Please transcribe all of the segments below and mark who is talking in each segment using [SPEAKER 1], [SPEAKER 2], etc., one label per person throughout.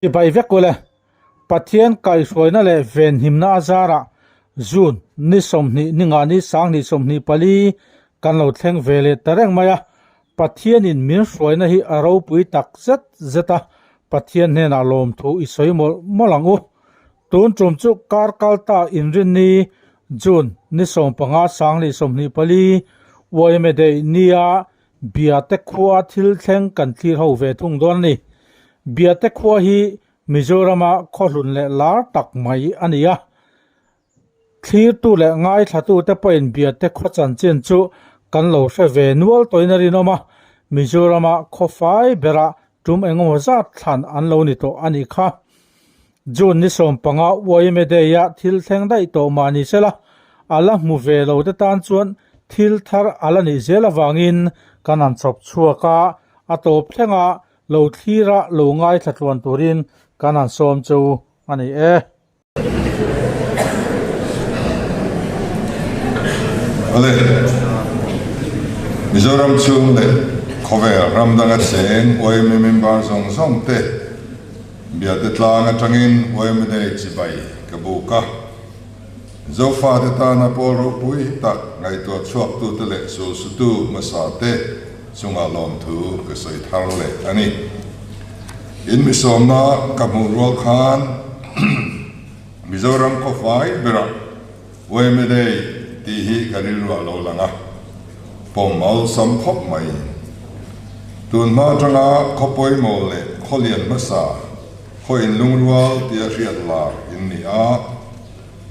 [SPEAKER 1] Ti bai vek ko le pathian kai hruaina le ven himna azara zun ni somni ni nga ni sang ni somni pali kan lo thleng vele tareng maya pathian in min hruaina hi aro pui tak zet zeta pathian ne na lom thu isoi molangu tun trum chu kar kalta inrin ni jun ni som panga sang ni somni pali woime de nia biate khua thil thleng kan thlir ho ve thung don ni biate khua hi Mizorama kholun le lar tak mai ania thlir tu le ngai thatu te pain biate kho chan chen chu kan lo hre ve nual toinari noma Mizorama khofai bera tum engo zat than an lo ni to ani kha jun ni som panga woime de ya thil thleng dai to mani sela ala mu ve lo te tan chuan thil thar ala ni zela wangin kanan chop chuaka atop thlenga lo thira lo ngai thlatluan turin kanan som chu ani
[SPEAKER 2] ale Mizoram chung le khove ramdanga seng oi me member song song te biate tlang atangin oi me de chibai kabuka zo fa de ta na poro pui tak ngai to chuak tu te le su su tu masate sunga lom thu ka sai thar le ani in misomna kamu rol khan Mizoram ko fai bera oi me de ti hi kanilwa lo langa pom mal sam khop mai tun ma tanga khopoi mo le kholian masa khoin lungrual tia riat la in ni a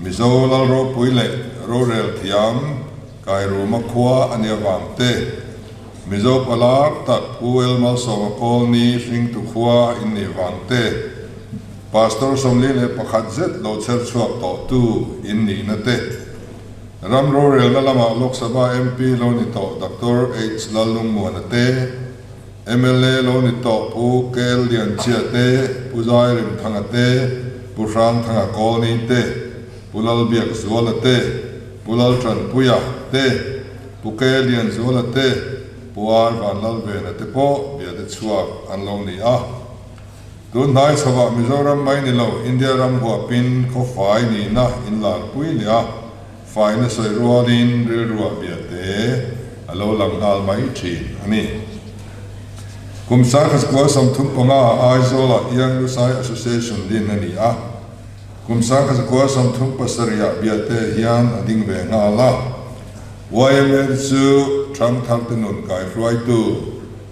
[SPEAKER 2] mizolal ro puile ro rel thiam kai ru ma khua ania wang te mizo palar tak puel mal som kol ni ring tu khua in ni wang te pastor somli le pakhat zet lo cher chuak to tu in ni na te ram ro rel na lama lok sabha mp lo ni to dr h lalung mo na te mla lo ni to pu kel lian chia te puzai rim thanga te pusang thanga kol ni te pulal biak zuala te pulal tran puya te pukel lian zuala te puar van lal ve na te po bia de chuak an lo ni a tun nai sawa mizoram mai ni lo india ram hua pin kho fai ni na in lar pui lia fai na soi rualin ri ruwa biate alo lang nal mai thin ani kumsa khas ko sam thum ponga aizola yang rusai association din ani a kumsa khas ko sam thum pasaria biate hian ading ve nga la YML su tham tham tenun kai fluai tu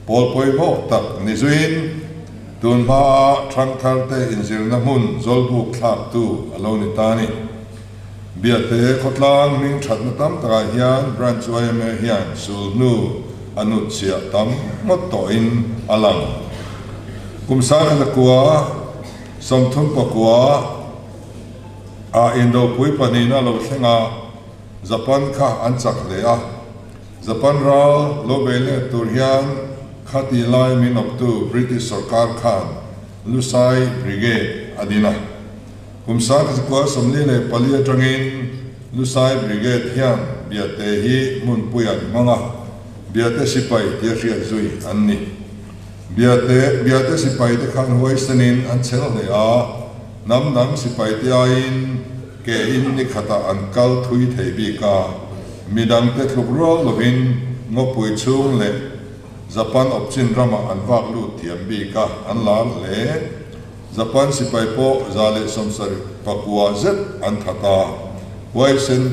[SPEAKER 2] pol poi bo tak ni zuin tun ma tham tham te injil na mun zolbu khlak tu alo ni tani biate khotlang ning that na tam ta hian branch YML hian sul nu anut sia tam ngot to in alang kumsa kha kwa somthum pa kwa a indo pui panina lo thenga japan kha anchak le a japan ra lo bele turhian khati lai min of tu british sarkar khan lusai brigade adina kumsa kha kwa somli le palia tangin lusai brigade hian biate hi mun puyan manga biate sipai tia ria zui anni biate sipai te khan hoisanin an chel le a nam sipai te ain ke in ni khata an kal thui thei bi ka midang te thluk ro lovin ngopui chung le japan opchin rama an wak lu thiam bi ka an lar le japan sipai po zale somsar pakwa zet an thata waisen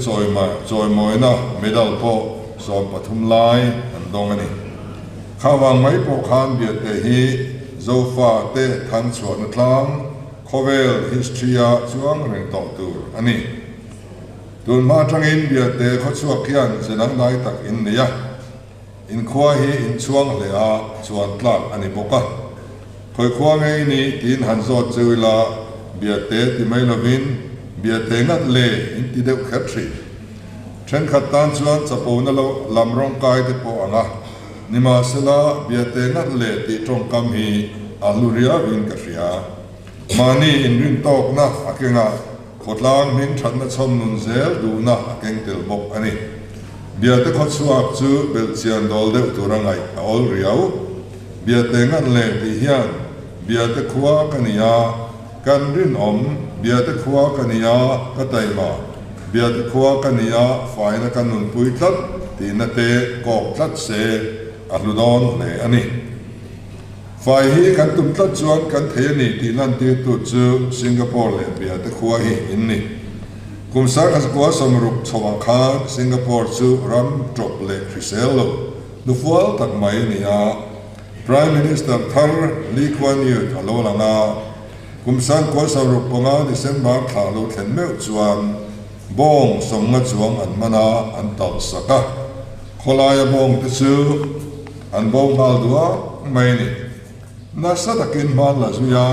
[SPEAKER 2] choi moina medal po som pathum lai an dong ani khawang mai po khan biate hi zofa te than chuan na tlang khovel historya chuang reng to tur ani tun ma tangin biate khochuak khian senang dai tak in nia in khua hi in chuang le a chuan tlak ani boka khoi khua ngai ni tin han zot chuila biate ti mai lovin biate ngat le in ti deuh khatri then khatan chuan chapo na lo lamrong kai te po anga nima sela biate ngat le ti tong kam hi aluria win ka ria mani in rin tok na akenga khotlang min that na chom nun zel du na akeng tel bok ani biate khot suak chu belchian dol de turangai all riau biate ngat le ti hian biate khua kania kan rin biate khua kania kataima biate khua kania faina kanun puitlat tinate kok tlat se aludon le ani fai hi kan tum tlat chuan kan theni tinan ti tu chu Singapore le biate khua hi inni kumsa kas kwa samruk chowa khan Singapore chu ram drop le kriselo nu fual tak mai nia Prime Minister Thar Lee Kuan Yew alo langa kumsan kwa samruk ponga December thalo thlen meu chuan bong somnga chuang an mana an tal saka kholaya bong te chu an bong hal dua mai ni nasa takin man la zuya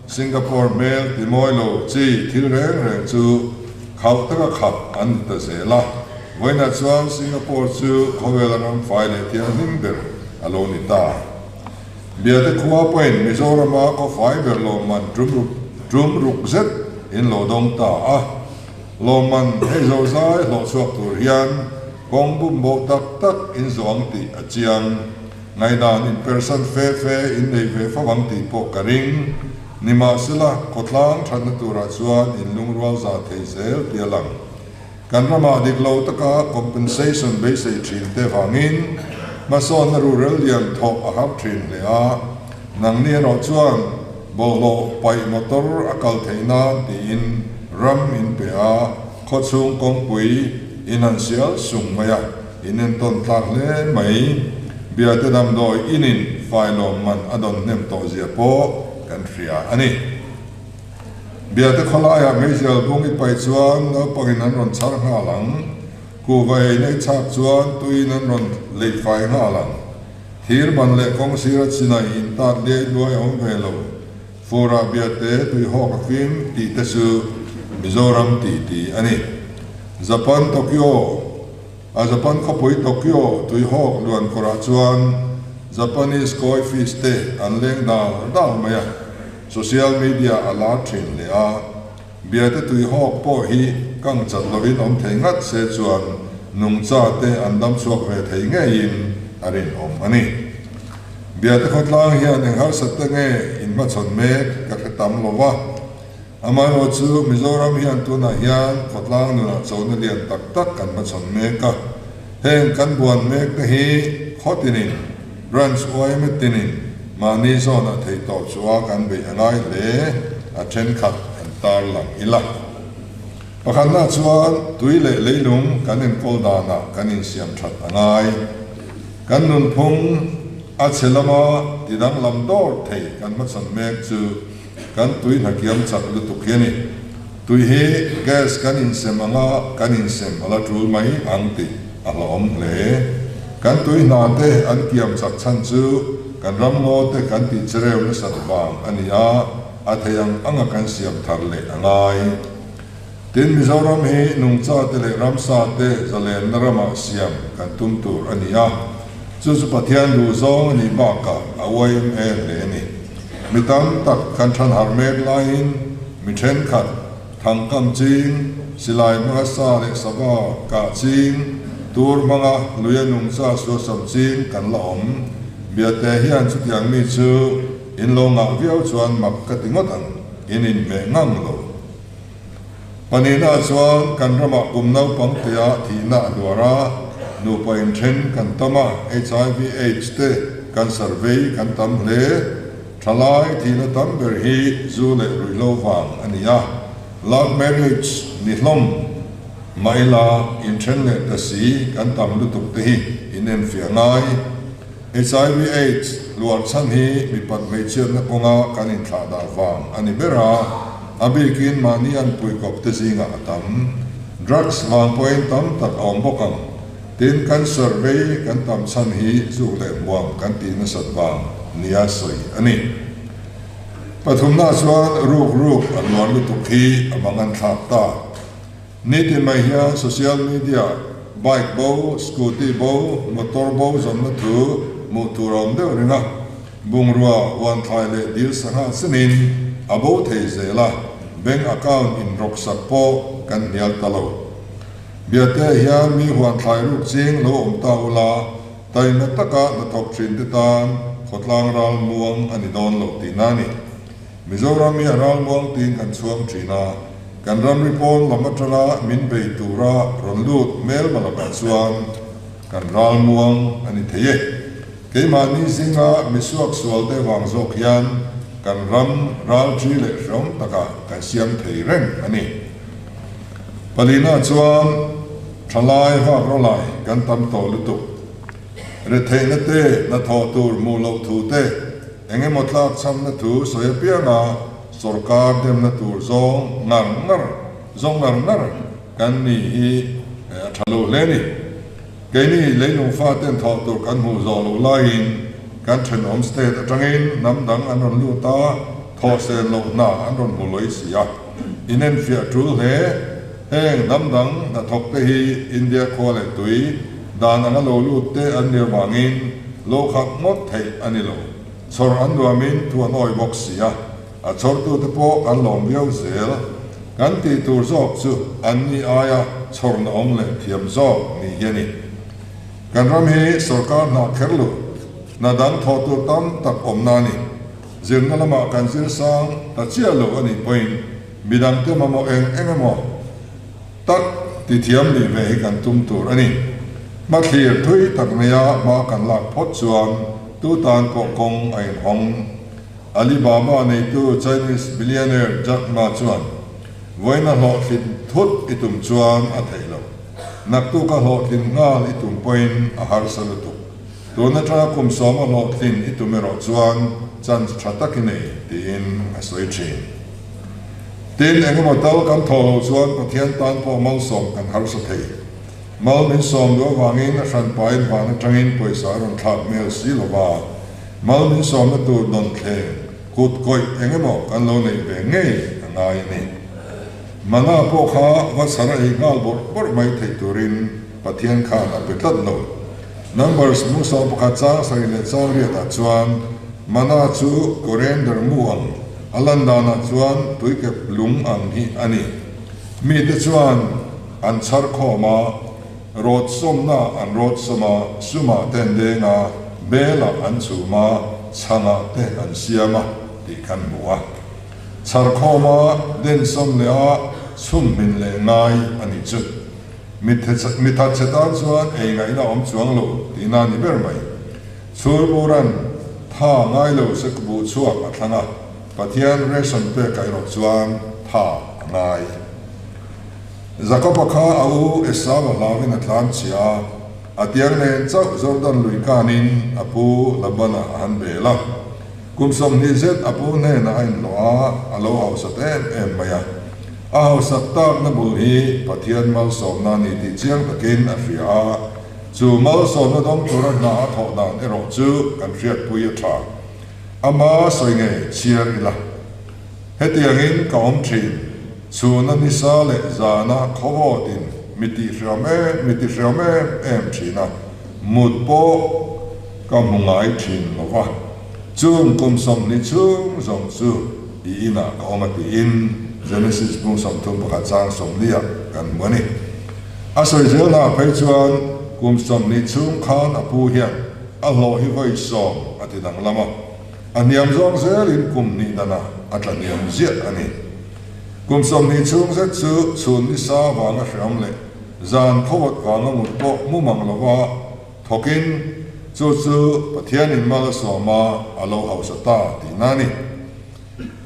[SPEAKER 2] Singapore Mail Timoilo chi thil reng chu khau taka khap an ta zela waina chuan Singapore chu khowelanam faile tian himber alo ni ta biate khua point Mizorama ko fiber lo man drum ruk zet in lo dong ta a lo man hezo zai lo chuak tur hian kong bum bo tak in zoang ti a chiang ngai dan in person fe in nei ve fawang ti po karing nima sila kotlang than tura chuan in lungrual za theizel tialang kanrama diklo taka compensation base thin te wangin mason rural lian thok a hap thin le a nang ni ro chuan bolo pai motor akal theina ti in ram in pe a khochung kong pui inansial sung maya inen ton tlak le mai biate dam doi inin failo man adon nem to zia po kan fria ani biate kholaya mejal bungi pai chuan no pangin an ron char nga lang ku vai nei chak chuan tuin an ron lei fai nga lang thir ban le kong sira china in ta le loi hom velo fora biate tui ho ka film ti te su Mizoram ti ani Japan Tokyo Japan khapoi Tokyo tui ho luan kora chuan Japanese koi fish te an leng dal maya social media ala thin le a biate tui ho po hi kang chat lovin om thengat se chuan nung cha te an dam chuak ve thei nge in arin om ani biate khotlang hian eng har sat nge in ma chon me ka khatam lowa amai ho chu Mizoram hian tuna hian khotlang nuna chona lian tak kan ma chon me ka heng kan buan me ka hi khotinin branch oi metinin mani zona thei to chuwa kan be angai le a then khat an tar lang ila pakhan na chuan tui le leilung kan en kol dana kan in siam that angai kan nun phung a chelama tidang lam dor thei kan ma chan mek chu kan tui na kiam chak lu tu khiani tui he gas kan in semanga kan in sem ala tul mai angti alom le kan tui na te an kiam chak chan chu kan ram ngo te kan ti chereu na sat wang ania a theyang anga kan siam thar le angai tin Mizoram hi nung cha te le ram sa te zalen narama siam kan tum tur ania chu pathian lu zong ni ba ka awaim e le ni mitam tak kan than har mek lain mi then khat thang kam ching silai ma sa le saba ka ching tur manga luya nung cha so sam ching kan la om biate hian chu tiang mi chu in lo nga viau chuan mak ka tingot ang in me ngam lo panina chuan kan rama kumnau pang tia thina dwara nu pain then kan tama HIV AIDS te kan survey kan tam le thalai thina tam ber hi zu le ruilo wang ania love marriage ni hlom maila in then le ta si kan tam lu tuk te hi in en fiangai HIV AIDS luar chan hi mi pat mei chian na konga kan in thla da wang ani bera abikin mani an pui kop te zinga atam drugs wang point tam tak om bokang tin kan survey kan tam chan hi zu le muang kan ti na sat wang nia soi ani pathumna chuan ruk anwan lu tukhi amangan thak ta ni ti mai hian social media bike bo scooty bo motor bo zon na thu mu turom de ringa bungrua wan thai le dil sanga sinin abo thei zela bank account in rok sakpo kan nial talo biate hian mi huan thai ruk ching lo om ta ula tai na taka na thok thin te tan khotlang ral muang ani don lo ti nani Mizoram mi ral muang tin kan chuang trina kan ram ripon lamatanga min bei tura ronlut mel malaka chuan kan ral muang ani theye keimani singa misuak sualte wangzok hian kan ram ral tri le rom taka kan siam thei reng ani palina chuan thalai va rolai kan tam to lutu re thei na te na tho tur mu lo thu te enge motlak cham na thu soya pianga sarkar dem na tur zong ngar kan ni hi thalo leni keini leilung fa ten tho tur kan hu zo lo lain kan then homestay atangin namdang anon lu ta tho se lo na anon mu loi sia inen fia trul he heng namdang na thok te hi India khole tui dan anga lo lu te an ne wangin lo khak mot thei ani lo chor an duamin tu an oi bok sia a chor tu te po an lom viau zel kan ti tur zok chu an ni aya chor na ong le thiam zok ni yani kan ram hi sarkar na kherlu na dan tho tu tam tak om na ni zir na lama kan zir sang ta chia lo ani point midang te mamo engemo tak ti thiam ni ve kan tum tur ani ma thlir thui tak meya ma kan lak phot chuan tu tan ko kong ai hong Alibaba nei tu Chinese billionaire Jack Ma chuan voina lo fit thut itum chuan a thailo nak tu ka lo tin ngal itum point a har salutu tu na tra kum som lo tin itumero chuan chan thatakine tin a soi chin tin engmo tal kan tholo chuan pathian tan po mal som kan har sa thei mal min som do wangin a san pain wan atangin poisa ron thak mel silova mal min som na tu don the kut koi engmo kan lo nei ve ngei angai ni mana po kha wa sara ei ngal bor mai thei turin pathian kha na petlat no numbers mu so pakha cha sai le cha ri ta chuan mana chu coriander muang alanda na chuan tuike lung ang hi ani mi te chuan an char khoma rot somna an rot soma suma ten de nga bela an chuma changa te an siama ti kan buwa char khoma den som le a sum min le ngai ani chu mi tha chetan chuan ei ngai na om chuang lo ti na ni ber mai chur buran tha ngai lo se ku chuak a thanga pathian ration pe kai ro chuan tha ngai zakopakha au esava lavin atlan chia atiang nen chau jordan luikanin apu labana han bela kumsom ni zet apu ne na ain loa alo au satem em maya au sakta na bul hi pathian mal som na ni ti chiang takin afia chu mal som na dom tura na tho na ero chu kan riat puya tha ama soinge chiar ila hetiangin kaum thin chu na ni sa le zana khowo din miti rame em thina mut po ka mungai thin lova chung kum som ni chung zong chu ina ka omati in Genesis bung som tum pakha chang som lia kan mani asoi zel na phei chuan kum som ni chung khan apu hian a lo hi voi som ati dang lama aniam zong zel in kum ni dana atlaniam ziat ani kum som ni chung zet chu chun ni sa wanga hram le zan khowat wanga mut po mu mang lova thokin chu pathian in mal soma alo hausata ti nani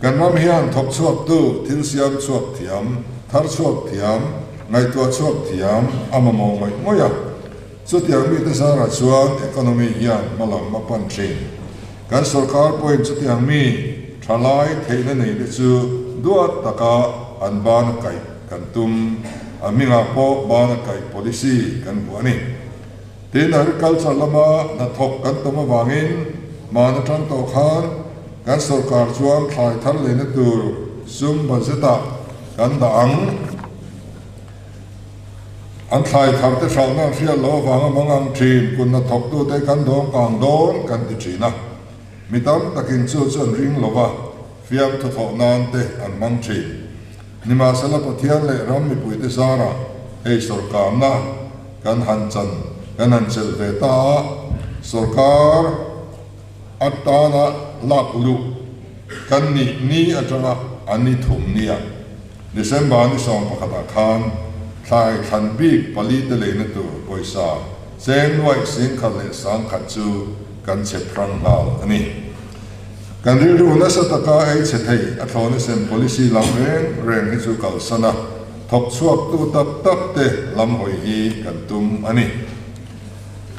[SPEAKER 2] kan ram hian thok chuak tu thil siam chuak thiam thar chuak thiam ngai tua chuak thiam amamo mai moya chu tiang mi te sara chuan economy hian malam mapan thin kan sarkar point chu tiang mi thalai theina nei le chu duat taka an ban kai kan tum aminga po ban kai policy kan buani tin agriculture lama na thok kan tama wangin mana tang to khan kan sarkar chuan thlai thar le na tur sum bazeta kan da ang an thlai thar te thang na ria lo wanga mangang thin kun na thok tu te kan dong kang don kan ti thina mitam takin chu chon ring lova fiam thu tho nan te an mang thin nima sala pathian le ram mi pui te sara ei sarkar na kan han chan kan han chel ve ta sarkar อัตตานะลักลุกันนี่อัตระอันนี้ถุมเนี่ยดิเซมบานี่ส่งประกาศคานทายขันบีกปลีเตเลนตัวบริษัทเซนไว้สิงคันเลสังขัดจูกันเชพรังลาอันนี้กันเรื่องนัสตะกาไอเชตัยอัตโนเซม policy ลำเร่งให้จูกัลสนะทบชวกตัวตับเตลำหอยฮีกันตุมอันนี้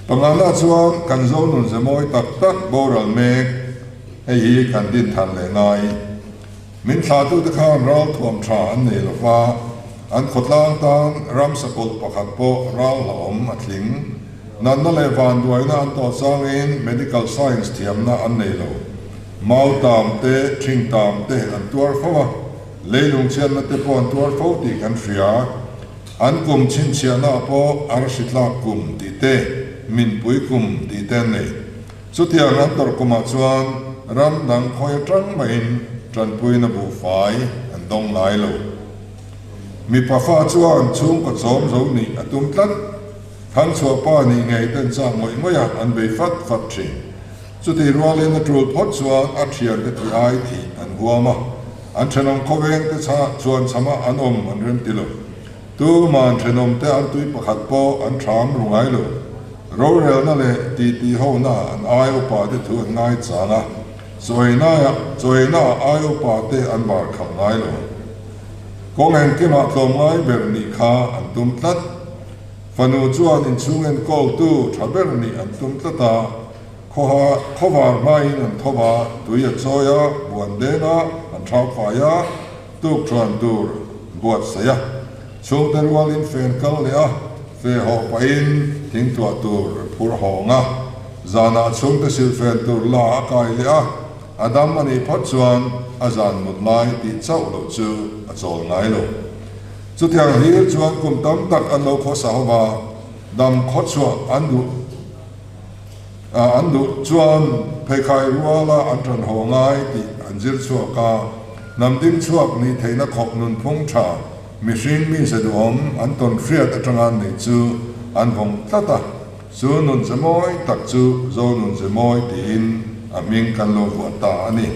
[SPEAKER 2] ปังอาณาชวนกันโซนุนจะมอยตักโบราณเมกให้ฮีกันดินทันเลยไงมินทาตุตะขานเราถ่วมชาอันนี้ละฟ้าอันขดล่างตานรำสกุลปะขัดโปเราหลอมอัดลิงนั่นนั่นเลยวันด้วยนั่นต่อสร้างเอง medical science เทียมนะอันนี้เราเมาตามเตะชิงตามเตะอันตัวเขาว่าเลยลงเชียนนั่นเตะปอนตัวเขาตีกันเสียอันกลุ่มชินเชียนาพออาร์ชิตลากลุ่มตีเตมินปุยกลุ่มตีเตนเลยสุดที่อันนั้นตระกุมาชวนรำดังคอยจังไม่จันปุยนบุไฟอันดงไหลโลมีพระฟ้าชวนชุ่มกับสมโซนี่อตุมตันทั้งชัวป้านี่ไงเต้นสร้างมวยไม่อยากอันไปฟัดชิงสุดที่รัวเลนตรูพอดชวนอัจฉริยะที่ไอทีอันหัวมาอันเชนองเขาเองที่ชวนสมาอันอันเริ่มติโลตัวมันเชนองแต่อันตุยประคัดโปอันชามรุงไงโลเราเรียนนั่นเลยตีหัวหน้าอันไออุปาที่ถูกง่ายจ้านะสวยหน้าไออุปาที่อันบาร์ขับง่ายโลก็เงินที่มาตรงไงเบอร์นิคาอันตุมตัดฟันูจวนอินซูเงินกอลตูชาเบอร์นิอันตุมตัดตาข้าวาไม่อันทว่าตุยโซยาบวนเดน่าอันชาวฝ่ายตุกชวนดูบวชเสียช่วงเดือนวันอินเฟนกัลเลียเฟหอบไปอินทิ้งตัวตูผู้หงจานาช่วงเดือนสิลเฟนตูลาอากาศเลียอาดัมมันอีพัดชวนอาจารย์มุดไล่ติดเจ้าหลุดจูอาจารย์ไงลูสุดที่ฮีชวนกุมตั้มตักอันโลโคสาวบาดำขดชวนอันดุชวนเพคายรัวละอันจันหงไงติอันจิรชัวกานำดิ้งชวกนี้เทนักขบนุนพงชามิชินมีเสดอมอันตนเครียดจังอันนี้จูอันพงตตาซูนุนจะมอยตักจูโซนุนจะมอยตีนอามิงกันโลวัวตาอันนี้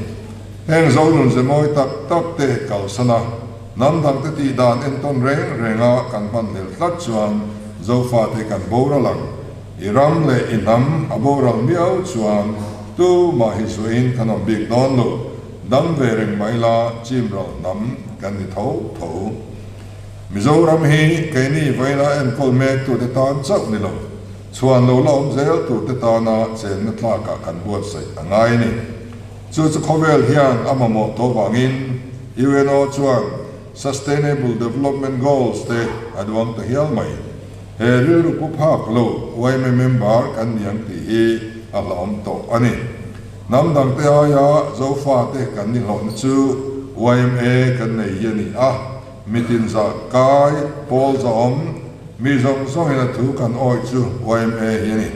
[SPEAKER 2] แห่งโซนุนจะมอยตักเตะเก่าสนะน้ำดังตีดานเอ็นต้นเร่งกันพันเดลตัดชวนโซฟาเตกันโบราลังอิรัมเลอินัมอโบราลมีเอาชวนตูมาฮิสวินขนมบิกดอนโลดังเวริงไมลาจิมเรานำกันนิทาวมิโซรัมฮีเกนี่ไวลาเอ็นคอลเมกตัวเตตานจับนิโลชวนโลลอมเซลตัวเตตานาเซนนัทลากกันบวชใส่ไงนี่จูจะขอเวลเฮียนอามาโมโตวังอินยูเอ็นโอชวน Sustainable Development Goals เตอดวงตะเฮียลไหมเฮริรุปภาคโลไว้ไม่เมมบาร์กันยังตีอัลลอมโตอันนี้น้ำดังเตอายาโซฟาเตกันนี่หลอนจูไว้เมกันในยันนี่มิตินจากกายพอลจอมมีจงส่งให้ถูกกันอ้อยจูไว้เมยันนี่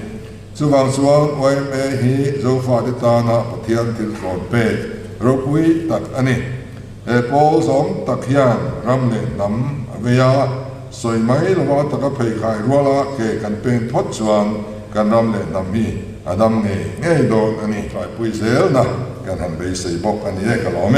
[SPEAKER 2] จูบางส่วนไว้เมฮีโซฟาเตตานาปะเทียนทิลฟอนเปรบวิตักอันนี้พอลจอมตักยันรำเนนำเวียสวยไหมละว่าตะกับเพยขายรัวละเกกันเป็นทดชวนกันรำเนนำมีอดัมเงยโดนอันนี้ฝ่ายปุยเซลนะกันหันไปใส่บอกอันนี้กันหรอไหม